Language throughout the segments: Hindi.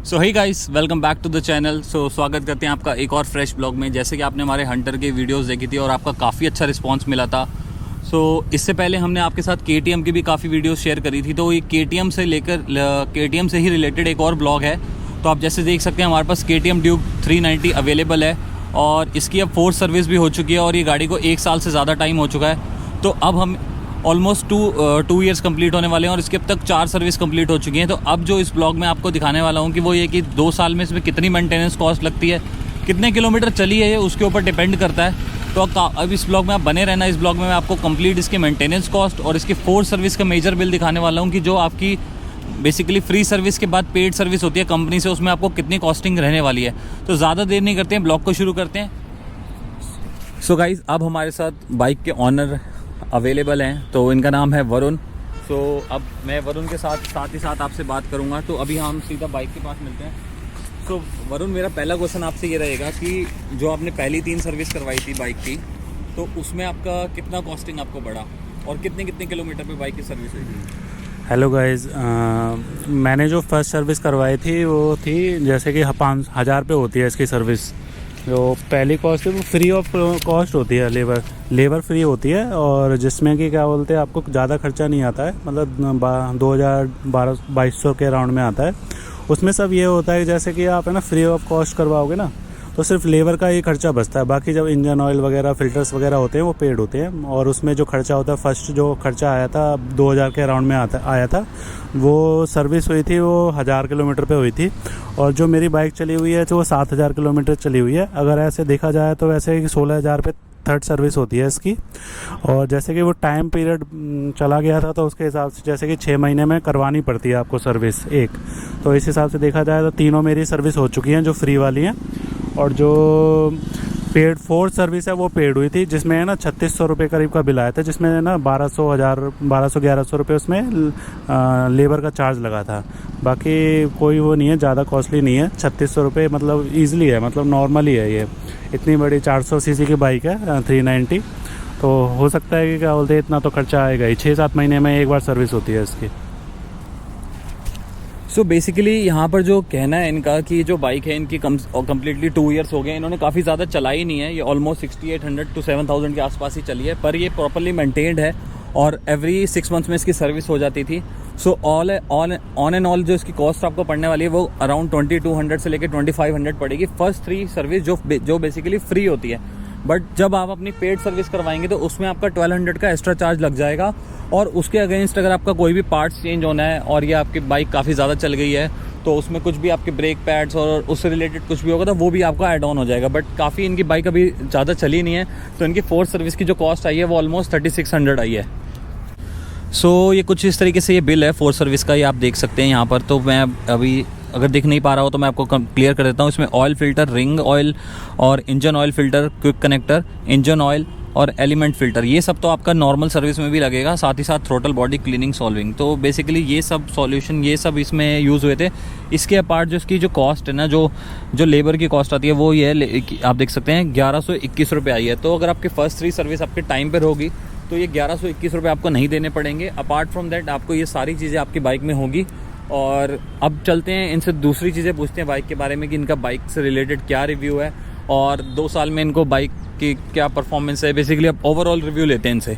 So hey guys, welcome back to the channel. स्वागत करते हैं आपका एक और फ्रेश ब्लॉग में। जैसे कि आपने हमारे हंटर के वीडियोस देखी थी और आपका काफ़ी अच्छा रिस्पांस मिला था। इससे पहले हमने आपके साथ KTM की भी काफ़ी वीडियोस शेयर करी थी। तो ये KTM से ही रिलेटेड एक और ब्लॉग है। तो आप जैसे देख सकते हैं हमारे पास KTM ड्यूक 390 अवेलेबल है और इसकी अब 4 सर्विस भी हो चुकी है और ये गाड़ी को 1 साल से ज़्यादा टाइम हो चुका है। तो अब हम ऑलमोस्ट टू ईयर्स कंप्लीट होने वाले हैं और इसके अब तक 4 सर्विस कंप्लीट हो चुकी हैं। तो अब जो इस ब्लॉग में आपको दिखाने वाला हूँ कि वो ये कि 2 साल में इसमें कितनी मेंटेनेंस कॉस्ट लगती है, कितने किलोमीटर चली है, ये उसके ऊपर डिपेंड करता है। तो अब इस ब्लॉग में आप बने रहना। इस ब्लॉग में मैं आपको कंप्लीट इसके मेंटेनेंस कॉस्ट और इसके 4 सर्विस का मेजर बिल दिखाने वाला हूँ कि जो आपकी बेसिकली फ्री सर्विस के बाद पेड सर्विस होती है कंपनी से, उसमें आपको कितनी कॉस्टिंग रहने वाली है। तो ज़्यादा देर नहीं करते हैं, ब्लॉग को शुरू करते हैं। सो गाइज़, अब हमारे साथ बाइक के ऑनर अवेलेबल हैं। तो इनका नाम है वरुण। अब मैं वरुण के साथ ही साथ आपसे बात करूंगा। तो अभी हम सीधा बाइक के पास मिलते हैं। वरुण, मेरा पहला क्वेश्चन आपसे ये रहेगा कि जो आपने पहली 3 सर्विस करवाई थी बाइक की, तो उसमें आपका कितना कॉस्टिंग आपको बढ़ा और कितने किलोमीटर पे बाइक की सर्विस हुई थी? हेलो गाइज़, मैंने जो फर्स्ट सर्विस करवाई थी वो थी जैसे कि 5,000 पे होती है इसकी सर्विस। जो पहली कॉस्ट है वो फ्री ऑफ कॉस्ट होती है, लेबर फ्री होती है और जिसमें कि क्या बोलते हैं आपको ज़्यादा खर्चा नहीं आता है, मतलब 2,000-2,200 के अराउंड में आता है। उसमें सब ये होता है जैसे कि आप है ना फ्री ऑफ कॉस्ट करवाओगे ना तो सिर्फ लेबर का ही खर्चा बचता है। बाकी जब इंजन ऑयल वगैरह फिल्टर्स वगैरह होते हैं वो पेड होते हैं और उसमें जो खर्चा होता है, फर्स्ट जो खर्चा आया था 2,000 के अराउंड में आया था। वो सर्विस हुई थी, वो 1,000 किलोमीटर पे हुई थी और जो मेरी बाइक चली हुई है तो वो 7,000 किलोमीटर चली हुई है। अगर ऐसे देखा जाए तो वैसे 16,000 पे थर्ड सर्विस होती है इसकी। और जैसे कि वो टाइम पीरियड चला गया था तो उसके हिसाब से जैसे कि 6 महीने में करवानी पड़ती है आपको सर्विस एक। तो इस हिसाब से देखा जाए तो तीनों मेरी सर्विस हो चुकी हैं जो फ्री वाली हैं और जो पेड 4 सर्विस है वो पेड हुई थी, जिसमें है ना 3,600 रुपये करीब का बिल आया था, जिसमें है ना 1,200-1,100 रुपये उसमें लेबर का चार्ज लगा था। बाकी कोई वो नहीं है, ज़्यादा कॉस्टली नहीं है। 3,600 रुपये मतलब ईजिली है, मतलब नॉर्मल ही है। ये इतनी बड़ी 400 सीसी की बाइक है 390, तो हो सकता है कि क्या बोलते हैं इतना तो खर्चा आएगा ही। 6-7 महीने में एक बार सर्विस होती है इसकी। बेसिकली यहाँ पर जो कहना है इनका कि जो बाइक है इनकी कम्प्लीटली 2 ईयर्स हो गए, इन्होंने काफ़ी ज़्यादा चलाई नहीं है। ये ऑलमोस्ट 6,800 to 7,000 के आसपास ही चली है, पर ये प्रॉपरली मेंटेन्ड है और एवरी 6 मंथ्स में इसकी सर्विस हो जाती थी। ऑन एंड ऑल जो इसकी कॉस्ट आपको पड़ने वाली है वो अराउंड 2,200 से लेकर 2,500 पड़ेगी फर्स्ट 3 सर्विस जो बेसिकली फ्री होती है। बट जब आप अपनी पेड सर्विस करवाएंगे तो उसमें आपका 1,200 का एक्स्ट्रा चार्ज लग जाएगा और उसके अगेंस्ट अगर आपका कोई भी पार्ट्स चेंज होना है और ये आपकी बाइक काफ़ी ज़्यादा चल गई है तो उसमें कुछ भी आपके ब्रेक पैड्स और उससे रिलेटेड कुछ भी होगा तो वो भी आपका ऐड ऑन हो जाएगा। बट काफ़ी इनकी बाइक अभी ज़्यादा चली नहीं है, तो इनकी 4 सर्विस की जो कॉस्ट आई है वो ऑलमोस्ट 3,600 आई है। ये कुछ इस तरीके से ये बिल है 4 सर्विस का, ये आप देख सकते हैं यहाँ पर। तो मैं अभी अगर दिख नहीं पा रहा हो तो मैं आपको क्लियर कर देता हूँ। इसमें ऑयल फिल्टर, रिंग ऑयल और engine oil filter, quick connector, engine oil और एलिमेंट फिल्टर, ये सब तो आपका नॉर्मल सर्विस में भी लगेगा। साथ ही साथ थ्रोटल बॉडी क्लीनिंग, सॉल्विंग, तो बेसिकली ये सब सॉल्यूशन ये सब इसमें यूज़ हुए थे। इसके अपार्ट जो इसकी जो कॉस्ट है ना, जो लेबर की कॉस्ट आती है वो ये है, आप देख सकते हैं 1,121 रुपये आई है। तो अगर आपकी फर्स्ट 3 सर्विस आपके टाइम पर होगी तो ये 1,121 रुपये आपको नहीं देने पड़ेंगे। अपार्ट फ्रॉम दैट आपको ये सारी चीज़ें आपकी बाइक में होगी। और अब चलते हैं इनसे दूसरी चीज़ें पूछते हैं बाइक के बारे में कि इनका बाइक से रिलेटेड क्या रिव्यू है और 2 साल में इनको बाइक की क्या परफॉर्मेंस है। बेसिकली अब ओवरऑल रिव्यू लेते हैं इनसे।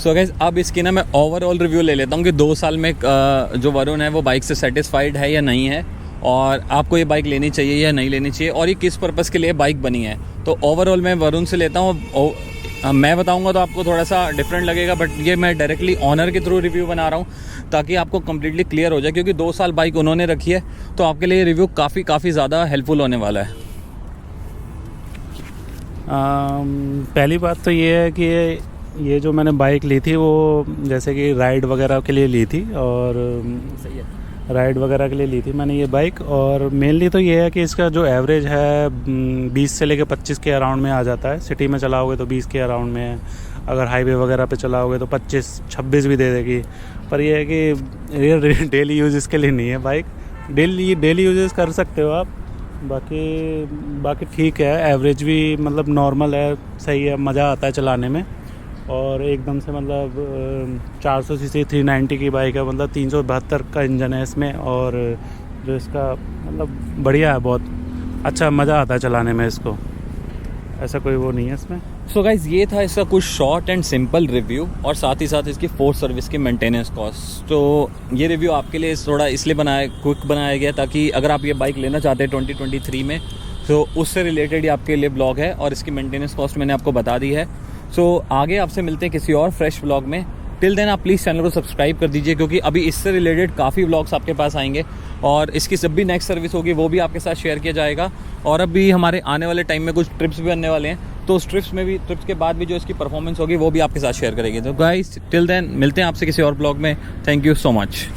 गाइस, अब इसकी ना मैं ओवरऑल रिव्यू ले लेता हूँ कि 2 साल में जो वरुण है वो बाइक से सेटिस्फाइड है या नहीं है और आपको ये बाइक लेनी चाहिए या नहीं लेनी चाहिए और ये किस पर्पज़ के लिए बाइक बनी है। तो ओवरऑल मैं वरुण से लेता हूँ। मैं बताऊंगा तो आपको थोड़ा सा डिफरेंट लगेगा, बट ये मैं डायरेक्टली ऑनर के थ्रू रिव्यू बना रहा हूँ ताकि आपको कम्प्लीटली क्लियर हो जाए, क्योंकि 2 साल बाइक उन्होंने रखी है तो आपके लिए रिव्यू काफ़ी ज़्यादा हेल्पफुल होने वाला है। पहली बात तो ये है कि ये जो मैंने बाइक ली थी वो जैसे कि राइड वगैरह के लिए ली थी और सही है, राइड वगैरह के लिए ली थी मैंने ये बाइक। और मेनली तो ये है कि इसका जो एवरेज है 20 से लेकर 25 के अराउंड में आ जाता है। सिटी में चलाओगे तो 20 के अराउंड में है, अगर हाईवे वगैरह पे चलाओगे तो 25-26 भी दे देगी। पर ये है कि ये डेली यूज़ इसके लिए नहीं है बाइक। डेली यूजेस कर सकते हो आप, बाकी ठीक है। एवरेज भी मतलब नॉर्मल है, सही है, मज़ा आता है चलाने में। और एकदम से मतलब 400 सीसी 390 की बाइक है, मतलब 372 का इंजन है इसमें और जो इसका मतलब बढ़िया है, बहुत अच्छा मज़ा आता है चलाने में इसको, ऐसा कोई वो नहीं है इसमें। सो गाइज ये था इसका कुछ शॉर्ट एंड सिंपल रिव्यू और साथ ही साथ इसकी 4 सर्विस की मेंटेनेंस कॉस्ट। तो ये रिव्यू आपके लिए थोड़ा इसलिए क्विक बनाया गया ताकि अगर आप ये बाइक लेना चाहते हैं 2023 में तो उससे रिलेटेड ही आपके लिए ब्लॉग है और इसकी मेंटेनेंस कॉस्ट मैंने आपको बता दी है। सो आगे आपसे मिलते हैं किसी और फ्रेश ब्लॉग में। टिल देन आप प्लीज़ चैनल को सब्सक्राइब कर दीजिए क्योंकि अभी इससे रिलेटेड काफ़ी व्लॉग्स आपके पास आएंगे और इसकी जब भी नेक्स्ट सर्विस होगी वो भी आपके साथ शेयर किया जाएगा। और अभी हमारे आने वाले टाइम में कुछ ट्रिप्स भी आने वाले हैं, तो उस ट्रिप्स के बाद भी जो इसकी परफॉर्मेंस होगी वो भी आपके साथ शेयर करेंगे। तो गाइस टिल देन मिलते हैं आपसे किसी और ब्लॉग में। Thank you so much.